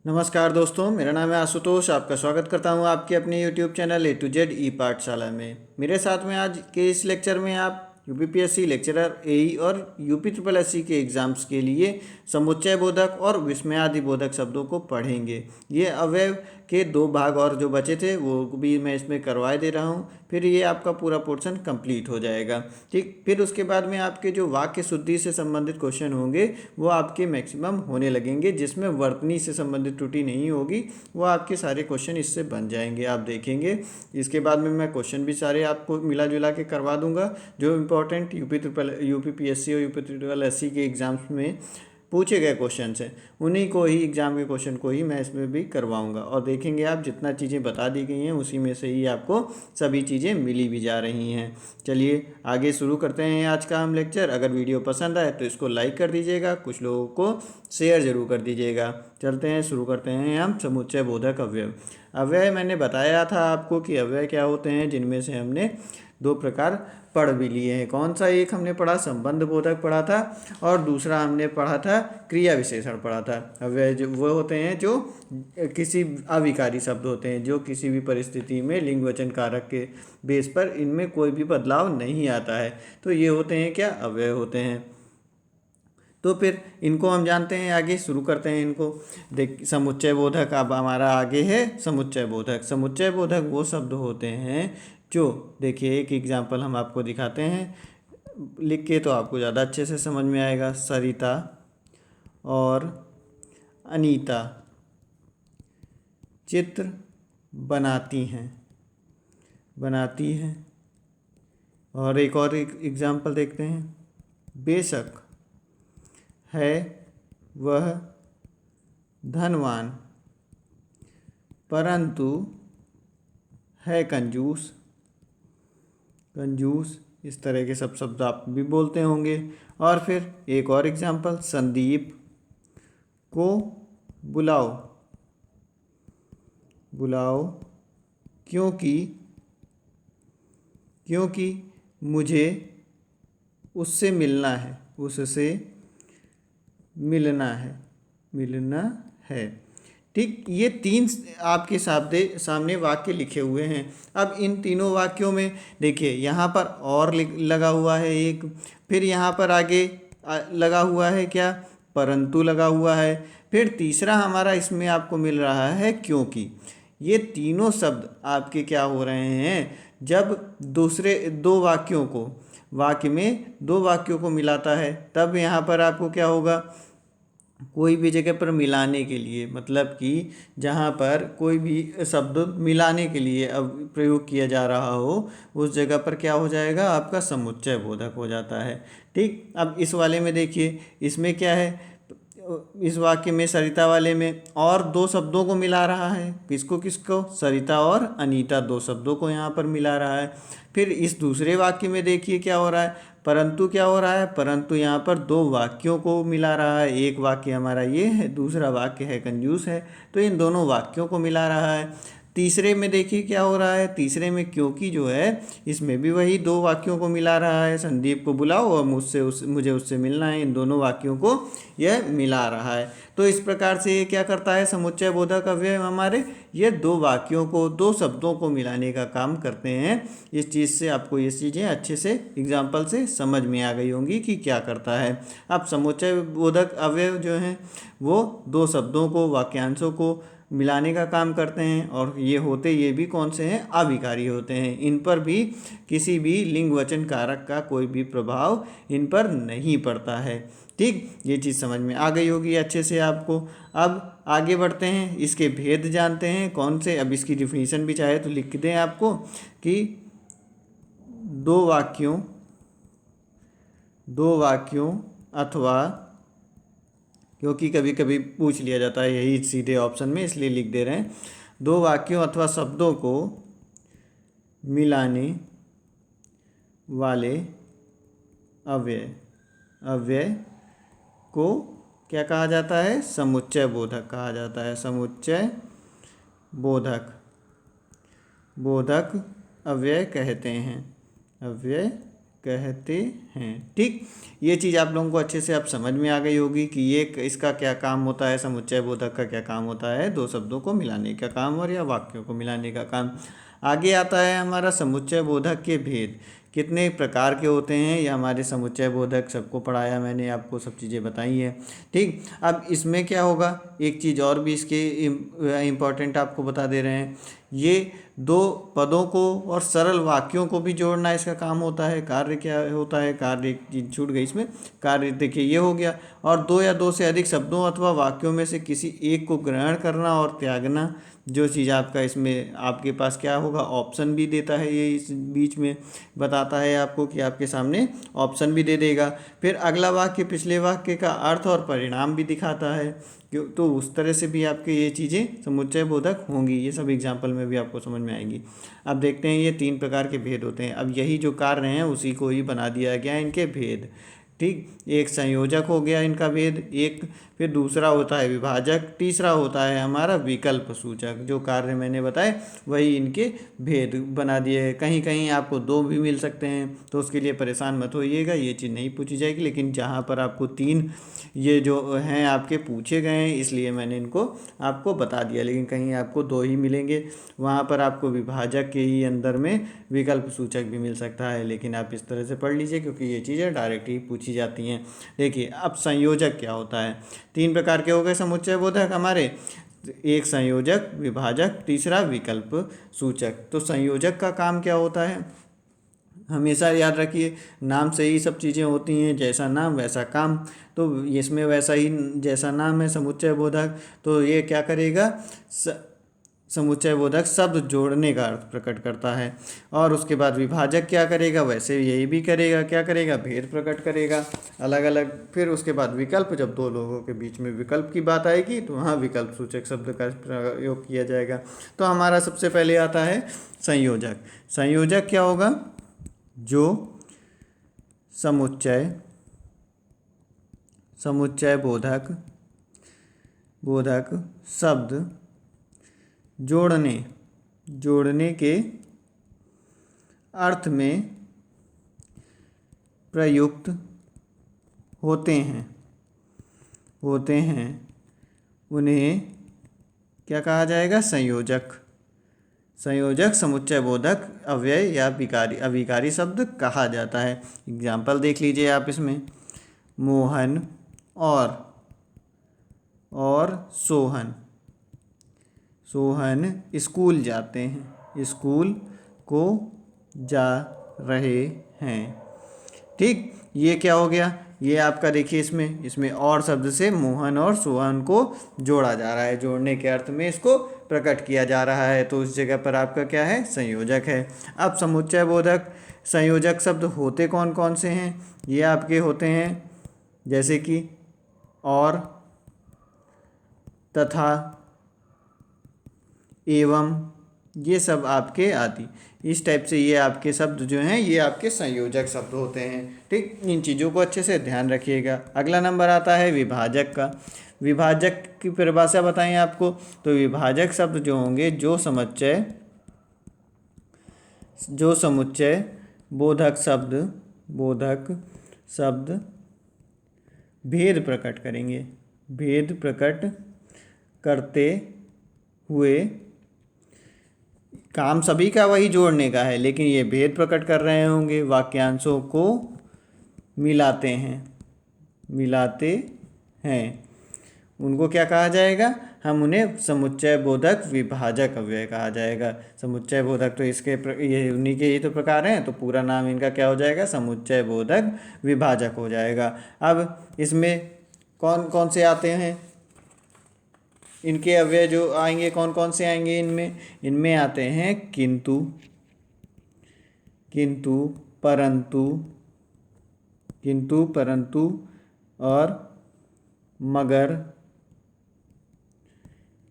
नमस्कार दोस्तों, मेरा नाम है आशुतोष। आपका स्वागत करता हूं आपके अपने YouTube channel A to Z ई पाठशाला में। मेरे साथ में आज के इस लेक्चर में आप यूपीपीएससी लेक्चरर एई और यूपी ट्रिपल एससी के एग्ज़ाम्स के लिए समुच्चय बोधक और विस्मयादि बोधक शब्दों को पढ़ेंगे। ये अवयव के दो भाग और जो बचे थे वो भी मैं इसमें करवाए दे रहा हूँ, फिर ये आपका पूरा पोर्शन कंप्लीट हो जाएगा। ठीक, फिर उसके बाद में आपके जो वाक्य शुद्धि से संबंधित क्वेश्चन होंगे वो आपके मैक्सिमम होने लगेंगे, जिसमें वर्तनी से संबंधित त्रुटि नहीं होगी। वो आपके सारे क्वेश्चन इससे बन जाएंगे, आप देखेंगे। इसके बाद में मैं क्वेश्चन भी सारे आपको मिला जुला के करवा दूंगा जो इम्पोर्टेंट यूपीपीएससी और यूपी ट्रिपल एससी के एग्ज़ाम्स में पूछे गए क्वेश्चन हैं, उन्हीं को ही एग्ज़ाम के क्वेश्चन को ही मैं इसमें भी करवाऊंगा। और देखेंगे आप जितना चीज़ें बता दी गई हैं उसी में से ही आपको सभी चीज़ें मिली भी जा रही हैं। चलिए आगे शुरू करते हैं आज का हम लेक्चर। अगर वीडियो पसंद आए तो इसको लाइक कर दीजिएगा, कुछ लोगों को शेयर ज़रूर कर दीजिएगा। चलते हैं, शुरू करते हैं हम समुच्चय बोधक अवयव। अवयव मैंने बताया था आपको कि अवयव क्या होते हैं, जिनमें से हमने दो प्रकार पढ़ भी लिए हैं। कौन सा? एक हमने पढ़ा संबंध बोधक पढ़ा था और दूसरा हमने पढ़ा था क्रिया विशेषण पढ़ा था। अव्यय जो वो होते हैं जो किसी अविकारी शब्द होते हैं, जो किसी भी परिस्थिति में लिंग वचन कारक के बेस पर इनमें कोई भी बदलाव नहीं आता है, तो ये होते हैं क्या? अव्यय होते हैं। तो फिर इनको हम जानते हैं, आगे शुरू करते हैं इनको। देख, समुच्चय बोधक अब हमारा आगे है। समुच्चय बोधक, समुच्चय बोधक वो शब्द होते हैं जो, देखिए एक एग्जाम्पल हम आपको दिखाते हैं लिख के, तो आपको ज़्यादा अच्छे से समझ में आएगा। सरिता और अनीता चित्र बनाती हैं। और एक और एग्जाम्पल देखते हैं। बेशक है वह धनवान परंतु है कंजूस। इस तरह के सब शब्द आप भी बोलते होंगे। और फिर एक और एग्जाम्पल, संदीप को बुलाओ क्योंकि मुझे उससे मिलना है। ठीक, ये तीन आपके सामने वाक्य लिखे हुए हैं। अब इन तीनों वाक्यों में देखिए, यहाँ पर और लगा हुआ है एक, फिर यहाँ पर आगे लगा हुआ है क्या? परंतु लगा हुआ है। फिर तीसरा हमारा इसमें आपको मिल रहा है क्योंकि। ये तीनों शब्द आपके क्या हो रहे हैं? जब दूसरे दो वाक्य में दो वाक्यों को मिलाता है, तब यहाँ पर आपको क्या होगा? कोई भी जगह पर मिलाने के लिए, मतलब कि जहाँ पर कोई भी शब्द मिलाने के लिए अब प्रयोग किया जा रहा हो, उस जगह पर क्या हो जाएगा? आपका समुच्चय बोधक हो जाता है। ठीक, अब इस वाले में देखिए, इसमें क्या है? इस वाक्य में सरिता वाले में और दो शब्दों को मिला रहा है। किसको? सरिता और अनीता, दो शब्दों को यहाँ पर मिला रहा है। फिर इस दूसरे वाक्य में देखिए क्या हो रहा है? परंतु क्या हो रहा है? परंतु यहाँ पर दो वाक्यों को मिला रहा है। एक वाक्य हमारा ये है, दूसरा वाक्य है कंजूस है, तो इन दोनों वाक्यों को मिला रहा है। तीसरे में देखिए क्या हो रहा है? तीसरे में क्योंकि जो है, इसमें भी वही दो वाक्यों को मिला रहा है। संदीप को बुलाओ और मुझे उससे मिलना है, इन दोनों वाक्यों को यह मिला रहा है। तो इस प्रकार से ये क्या करता है? समुच्चय बोधक अवयव हमारे ये दो वाक्यों को, दो शब्दों को मिलाने का काम करते हैं। इस चीज़ से आपको ये चीज़ें अच्छे से एग्जाम्पल से समझ में आ गई होंगी कि क्या करता है। अब समुच्चय बोधक अवयव जो हैं वो दो शब्दों को, वाक्यांशों को मिलाने का काम करते हैं, और ये भी कौन से हैं? अविकारी होते हैं। इन पर भी किसी भी लिंग वचन कारक का कोई भी प्रभाव इन पर नहीं पड़ता है। ठीक, ये चीज़ समझ में आ गई होगी अच्छे से आपको। अब आगे बढ़ते हैं, इसके भेद जानते हैं कौन से। अब इसकी डिफिनीशन भी चाहे तो लिख दें आपको कि दो वाक्यों अथवा, क्योंकि कभी कभी पूछ लिया जाता है यही सीधे ऑप्शन में, इसलिए लिख दे रहे हैं। दो वाक्यों अथवा शब्दों को मिलाने वाले अव्यय को क्या कहा जाता है? समुच्चय बोधक कहा जाता है। समुच्चय बोधक अव्यय कहते कहते हैं। ठीक, ये चीज़ आप लोगों को अच्छे से अब समझ में आ गई होगी कि ये इसका क्या काम होता है, समुच्चय बोधक का क्या काम होता है, दो शब्दों को मिलाने का काम और या वाक्यों को मिलाने का काम। आगे आता है हमारा समुच्चय बोधक के भेद, कितने प्रकार के होते हैं, ये हमारे समुच्चय बोधक सबको पढ़ाया मैंने, आपको सब चीज़ें बताई हैं। ठीक, अब इसमें क्या होगा, एक चीज़ और भी इसके इम्पॉर्टेंट आपको बता दे रहे हैं, ये दो पदों को और सरल वाक्यों को भी जोड़ना इसका काम होता है। कार्य क्या होता है, कार्य एक चीज़ छूट गई इसमें, कार्य देखिए ये हो गया, और दो या दो से अधिक शब्दों अथवा वाक्यों में से किसी एक को ग्रहण करना और त्यागना। जो चीज़ आपका इसमें आपके पास क्या होगा, ऑप्शन भी देता है, ये इस बीच में बताता है आपको कि आपके सामने ऑप्शन भी दे देगा। फिर अगला वाक्य पिछले वाक्य का अर्थ और परिणाम भी दिखाता है, क्यों, तो उस तरह से भी आपके ये चीज़ें समुच्चय बोधक होंगी, ये सब एग्जाम्पल में भी आपको समझ में आएंगी। अब देखते हैं ये तीन प्रकार के भेद होते हैं। अब यही जो कार्य हैं उसी को ही बना दिया गया इनके भेद। ठीक, एक संयोजक हो गया इनका भेद, एक फिर दूसरा होता है विभाजक, तीसरा होता है हमारा विकल्प सूचक। जो कार्य मैंने बताए वही इनके भेद बना दिए हैं। कहीं कहीं आपको दो भी मिल सकते हैं, तो उसके लिए परेशान मत होइएगा, ये चीज़ नहीं पूछी जाएगी। लेकिन जहाँ पर आपको तीन ये जो हैं आपके पूछे गए हैं, इसलिए मैंने इनको आपको बता दिया। लेकिन कहीं आपको दो ही मिलेंगे, वहाँ पर आपको विभाजक के ही अंदर में विकल्प सूचक भी मिल सकता है। लेकिन आप इस तरह से पढ़ लीजिए, क्योंकि ये चीज़ें डायरेक्ट ही पूछी जाती हैं। देखिए अब संयोजक क्या होता है, तीन प्रकार के हो गए समुच्चय बोधक हमारे, एक संयोजक, विभाजक, तीसरा विकल्प सूचक। तो संयोजक का काम क्या होता है, हमेशा याद रखिए, नाम से ही सब चीज़ें होती हैं, जैसा नाम वैसा काम। तो इसमें वैसा ही जैसा नाम है समुच्चय बोधक, तो ये क्या करेगा, समुच्चय बोधक शब्द जोड़ने का अर्थ प्रकट करता है। और उसके बाद विभाजक क्या करेगा, वैसे यही भी करेगा, क्या करेगा, भेद प्रकट करेगा अलग अलग। फिर उसके बाद विकल्प, जब दो लोगों के बीच में विकल्प की बात आएगी तो वहाँ विकल्प सूचक शब्द का प्रयोग किया जाएगा। तो हमारा सबसे पहले आता है संयोजक। संयोजक क्या होगा, जो समुच्चय बोधक शब्द जोड़ने के अर्थ में प्रयुक्त होते हैं उन्हें क्या कहा जाएगा, संयोजक समुच्चय बोधक अव्यय या अविकारी शब्द कहा जाता है। एग्जाम्पल देख लीजिए आप इसमें, मोहन और सोहन स्कूल जाते हैं, स्कूल को जा रहे हैं। ठीक, ये क्या हो गया, ये आपका देखिए इसमें और शब्द से मोहन और सोहन को जोड़ा जा रहा है, जोड़ने के अर्थ में इसको प्रकट किया जा रहा है। तो उस जगह पर आपका क्या है, संयोजक है। अब समुच्चय बोधक संयोजक शब्द होते कौन कौन से हैं, ये आपके होते हैं जैसे कि और, तथा, एवं, ये सब आपके आदि, इस टाइप से ये आपके शब्द जो हैं ये आपके संयोजक शब्द होते हैं। ठीक, इन चीज़ों को अच्छे से ध्यान रखिएगा। अगला नंबर आता है विभाजक का। विभाजक की परिभाषा बताएं आपको, तो विभाजक शब्द जो होंगे जो समुच्चय बोधक शब्द भेद प्रकट करेंगे, भेद प्रकट करते हुए, काम सभी का वही जोड़ने का है, लेकिन ये भेद प्रकट कर रहे होंगे, वाक्यांशों को मिलाते हैं, उनको क्या कहा जाएगा, हम उन्हें समुच्चय बोधक विभाजक अव्यय कहा जाएगा। समुच्चय बोधक तो ये उन्हीं के ही तो प्रकार हैं, तो पूरा नाम इनका क्या हो जाएगा, समुच्चय बोधक विभाजक हो जाएगा। अब इसमें कौन कौन से आते हैं, इनके अव्यय जो आएंगे कौन कौन से आएंगे, इनमें आते हैं किंतु, परंतु और मगर,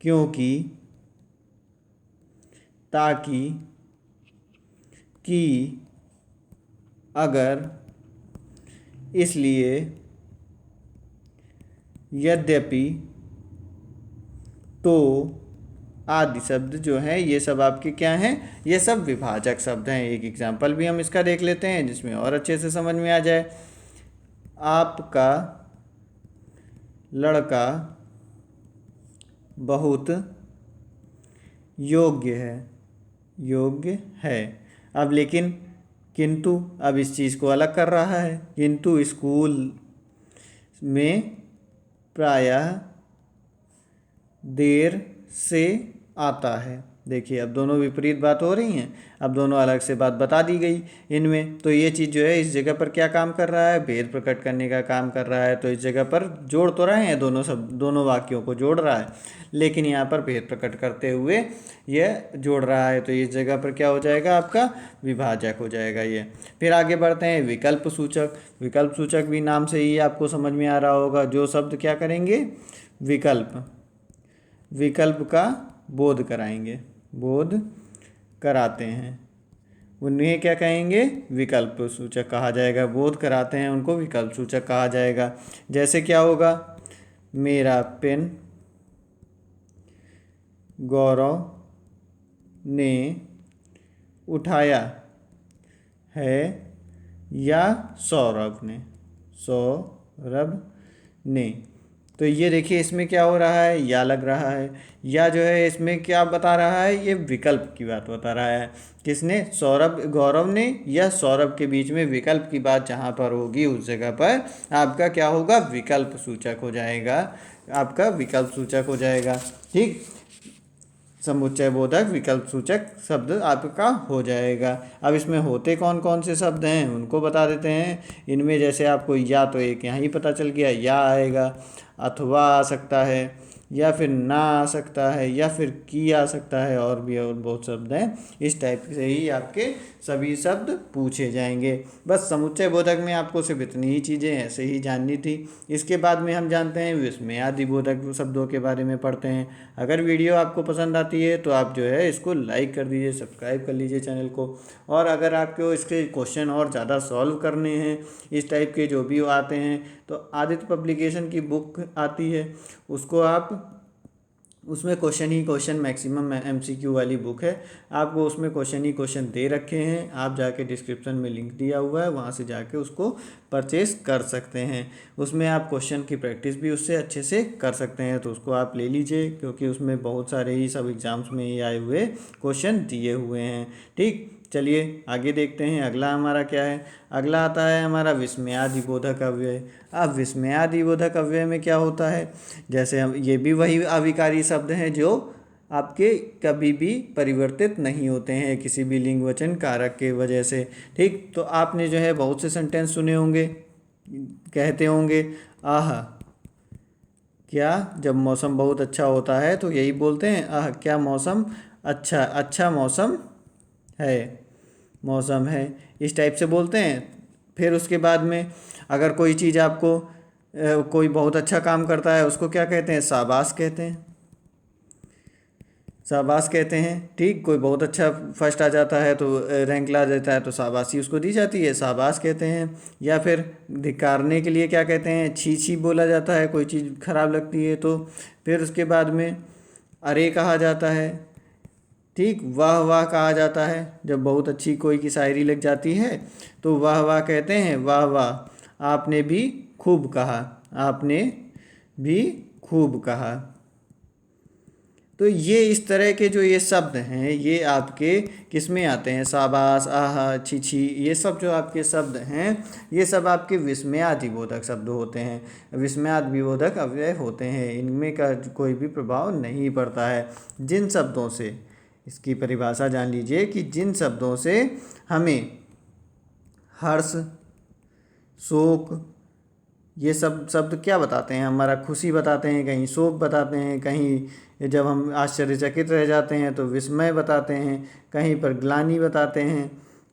क्योंकि, ताकि, कि, अगर, इसलिए, यद्यपि, तो, आदि शब्द जो हैं ये सब आपके क्या हैं, ये सब विभाजक शब्द हैं। एक एग्जाम्पल भी हम इसका देख लेते हैं जिसमें और अच्छे से समझ में आ जाए। आपका लड़का बहुत योग्य है, योग्य है। अब लेकिन किंतु अब इस चीज़ को अलग कर रहा है, किंतु स्कूल में प्रायः देर से आता है। देखिए अब दोनों विपरीत बात हो रही हैं, अब दोनों अलग से बात बता दी गई इनमें। तो ये चीज़ जो है इस जगह पर क्या काम कर रहा है, भेद प्रकट करने का काम कर रहा है। तो इस जगह पर जोड़ तो रहे हैं, दोनों वाक्यों को जोड़ रहा है, लेकिन यहाँ पर भेद प्रकट करते हुए यह जोड़ रहा है। तो इस जगह पर क्या हो जाएगा, आपका विभाजक हो जाएगा ये। फिर आगे बढ़ते हैं, विकल्प सूचक। विकल्प सूचक भी नाम से ही आपको समझ में आ रहा होगा, जो शब्द क्या करेंगे, विकल्प का बोध कराएंगे, बोध कराते हैं, उन्हें क्या कहेंगे, विकल्प सूचक कहा जाएगा। बोध कराते हैं उनको विकल्प सूचक कहा जाएगा। जैसे क्या होगा, मेरा पेन गौरव ने उठाया है या सौरभ ने। तो ये देखिए इसमें क्या हो रहा है, या लग रहा है, या जो है इसमें क्या बता रहा है, ये विकल्प की बात बता रहा है। किसने, गौरव ने या सौरभ के बीच में विकल्प की बात जहाँ पर होगी उस जगह पर आपका क्या होगा, विकल्प सूचक हो जाएगा, आपका विकल्प सूचक हो जाएगा। ठीक, समुच्चय बोधक विकल्प सूचक शब्द आपका हो जाएगा। अब इसमें होते कौन कौन से शब्द हैं उनको बता देते हैं। इनमें जैसे आपको या तो एक यहाँ ही पता चल गया, या आएगा, अथवा आ सकता है, या फिर ना आ सकता है, या फिर की आ सकता है, और भी और बहुत शब्द हैं। इस टाइप से ही आपके सभी शब्द पूछे जाएंगे। बस समुच्चय बोधक में आपको सिर्फ इतनी ही चीज़ें ऐसे ही जाननी थी। इसके बाद में हम जानते हैं विस्मयादि बोधक शब्दों के बारे में पढ़ते हैं। अगर वीडियो आपको पसंद आती है तो आप जो है इसको लाइक कर दीजिए, सब्सक्राइब कर लीजिए चैनल को। और अगर आपको इसके क्वेश्चन और ज़्यादा सॉल्व करने हैं, इस टाइप के जो भी आते हैं, तो आदित्य पब्लिकेशन की बुक आती है, उसको आप, उसमें क्वेश्चन ही क्वेश्चन मैक्सिमम MCQ वाली बुक है, आपको उसमें क्वेश्चन ही क्वेश्चन दे रखे हैं। आप जाके डिस्क्रिप्शन में लिंक दिया हुआ है, वहाँ से जाके उसको परचेस कर सकते हैं। उसमें आप क्वेश्चन की प्रैक्टिस भी उससे अच्छे से कर सकते हैं, तो उसको आप ले लीजिए, क्योंकि उसमें बहुत सारे ही सब एग्ज़ाम्स में ही आए हुए क्वेश्चन दिए हुए हैं। ठीक, चलिए आगे देखते हैं अगला हमारा क्या है। अगला आता है हमारा विस्मयादि बोधक अव्यय। अब विस्मयादि बोधक अव्यय में क्या होता है, जैसे हम, ये भी वही अविकारी शब्द हैं जो आपके कभी भी परिवर्तित नहीं होते हैं किसी भी लिंग वचन कारक के वजह से। ठीक, तो आपने जो है बहुत से सेंटेंस सुने होंगे, कहते होंगे आह क्या, जब मौसम बहुत अच्छा होता है तो यही बोलते हैं, आह क्या मौसम अच्छा, अच्छा मौसम है, इस टाइप से बोलते हैं। फिर उसके बाद में अगर कोई चीज़ आपको कोई बहुत अच्छा काम करता है उसको क्या कहते हैं, शाबाश कहते हैं, शाबाश कहते हैं। ठीक, कोई बहुत अच्छा फर्स्ट आ जाता है तो रैंक ला देता है तो शाबाशी उसको दी जाती है, शाबाश कहते हैं। या फिर धिक्कारने के लिए क्या कहते हैं, छी छी बोला जाता है, कोई चीज़ खराब लगती है तो। फिर उसके बाद में अरे कहा जाता है। ठीक, वाह वाह कहा जाता है, जब बहुत अच्छी कोई की शायरी लग जाती है तो वाह वाह कहते हैं, वाह वाह, आपने भी खूब कहा, आपने भी खूब कहा। तो ये इस तरह के जो ये शब्द हैं ये आपके किस में आते हैं, शाबाश, आहा, छी छी, ये सब जो आपके शब्द हैं ये सब आपके विस्मयादिबोधक शब्द होते हैं, विस्मयादिबोधक अव्यय होते हैं। इनमें का कोई भी प्रभाव नहीं पड़ता है। जिन शब्दों से, इसकी परिभाषा जान लीजिए कि जिन शब्दों से हमें हर्ष, शोक, ये सब शब्द क्या बताते हैं, हमारा खुशी बताते हैं, कहीं शोक बताते हैं, कहीं जब हम आश्चर्यचकित रह जाते हैं तो विस्मय बताते हैं, कहीं पर ग्लानि बताते हैं,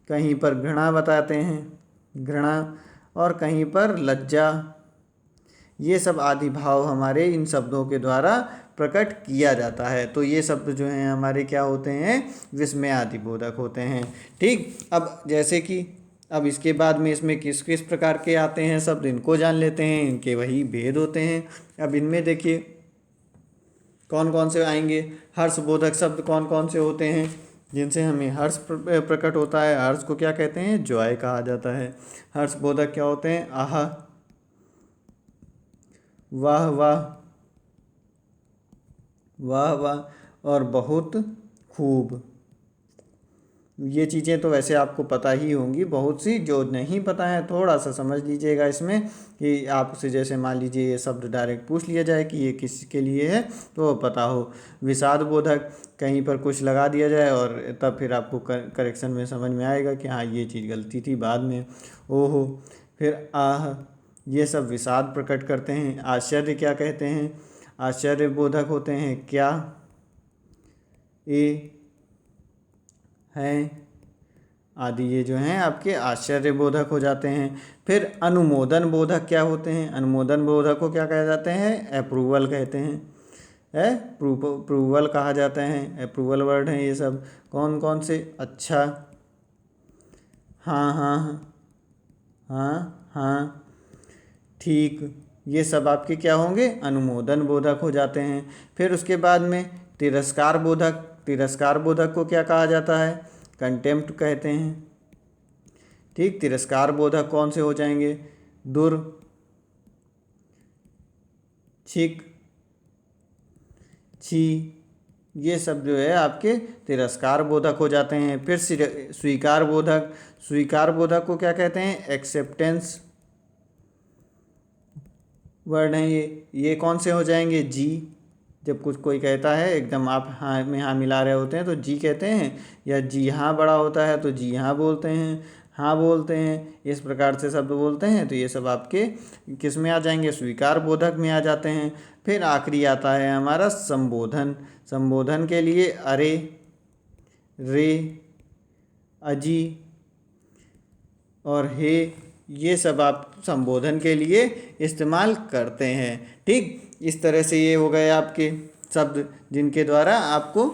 कहीं पर घृणा बताते हैं, घृणा, और कहीं पर लज्जा। ये सब आदि भाव हमारे इन शब्दों के द्वारा प्रकट किया जाता है। तो ये शब्द जो हैं हमारे क्या होते हैं, विस्मयादिबोधक होते हैं। ठीक, अब जैसे कि अब इसके बाद में इसमें किस किस प्रकार के आते हैं शब्द, इनको जान लेते हैं। इनके वही भेद होते हैं। अब इनमें देखिए कौन कौन से आएंगे? हर्षबोधक शब्द कौन कौन से होते हैं जिनसे हमें हर्ष प्रकट होता है? हर्ष को क्या कहते हैं? जॉय कहा जाता है। हर्षबोधक क्या होते हैं? आह, वाह वाह, वाह वाह और बहुत खूब। ये चीज़ें तो वैसे आपको पता ही होंगी, बहुत सी जो नहीं पता है थोड़ा सा समझ लीजिएगा इसमें, कि आपसे जैसे मान लीजिए ये शब्द डायरेक्ट पूछ लिया जाए कि ये किसके लिए है तो पता हो। विषाद बोधक, कहीं पर कुछ लगा दिया जाए और तब फिर आपको करेक्शन में समझ में आएगा कि हाँ ये चीज़ गलती थी बाद में। ओहो, फिर आह, ये सब विषाद प्रकट करते हैं। आश्चर्य क्या कहते हैं? आश्चर्य बोधक होते हैं क्या, ए, हैं आदि, ये जो हैं आपके आश्चर्य बोधक हो जाते हैं। फिर अनुमोदन बोधक क्या होते हैं? अनुमोदन बोधक को क्या कहा जाते हैं? अप्रूवल कहते हैं। अप्रूवल कहा जाता है, अप्रूवल वर्ड हैं ये सब। कौन कौन से? अच्छा, हाँ हाँ हाँ हाँ, ठीक, ये सब आपके क्या होंगे? अनुमोदन बोधक हो जाते हैं। फिर उसके बाद में तिरस्कार बोधक, तिरस्कार बोधक को क्या कहा जाता है? कंटेम्प्ट कहते हैं। ठीक, तिरस्कार बोधक कौन से हो जाएंगे? दुर, छिक, छी, ये सब जो है आपके तिरस्कार बोधक हो जाते हैं। फिर स्वीकार बोधक, स्वीकार बोधक को क्या कहते हैं? एक्सेप्टेंस वर्ड हैं ये कौन से हो जाएंगे? जी, जब कुछ कोई कहता है एकदम आप हाँ में हाँ मिला रहे होते हैं तो जी कहते हैं, या जी हाँ बड़ा होता है तो जी हाँ बोलते हैं, हाँ बोलते हैं, इस प्रकार से शब्द बोलते हैं। तो ये सब आपके किस में आ जाएंगे? स्वीकार बोधक में आ जाते हैं। फिर आखिरी आता है हमारा संबोधन। संबोधन के लिए अरे, रे, अजी और हे, ये सब आप संबोधन के लिए इस्तेमाल करते हैं। ठीक, इस तरह से ये हो गए आपके शब्द जिनके द्वारा आपको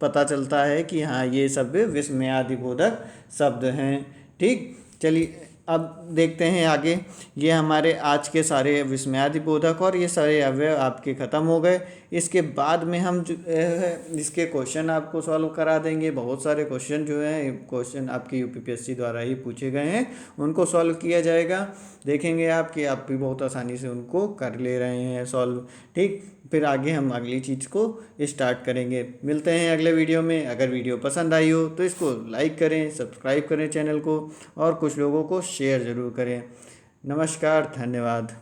पता चलता है कि हाँ ये सब विस्मयादिबोधक शब्द हैं। ठीक, चलिए अब देखते हैं आगे। ये हमारे आज के सारे विस्मयादिबोधक और ये सारे अवयव आपके ख़त्म हो गए। इसके बाद में हम इसके क्वेश्चन आपको सॉल्व करा देंगे। बहुत सारे क्वेश्चन जो हैं, क्वेश्चन आपके यूपीपीएससी द्वारा ही पूछे गए हैं, उनको सॉल्व किया जाएगा। देखेंगे आप कि आप भी बहुत आसानी से उनको कर ले रहे हैं सॉल्व। ठीक, फिर आगे हम अगली चीज़ को स्टार्ट करेंगे। मिलते हैं अगले वीडियो में। अगर वीडियो पसंद आई हो तो इसको लाइक करें, सब्सक्राइब करें चैनल को, और कुछ लोगों को शेयर ज़रूर करें। नमस्कार, धन्यवाद।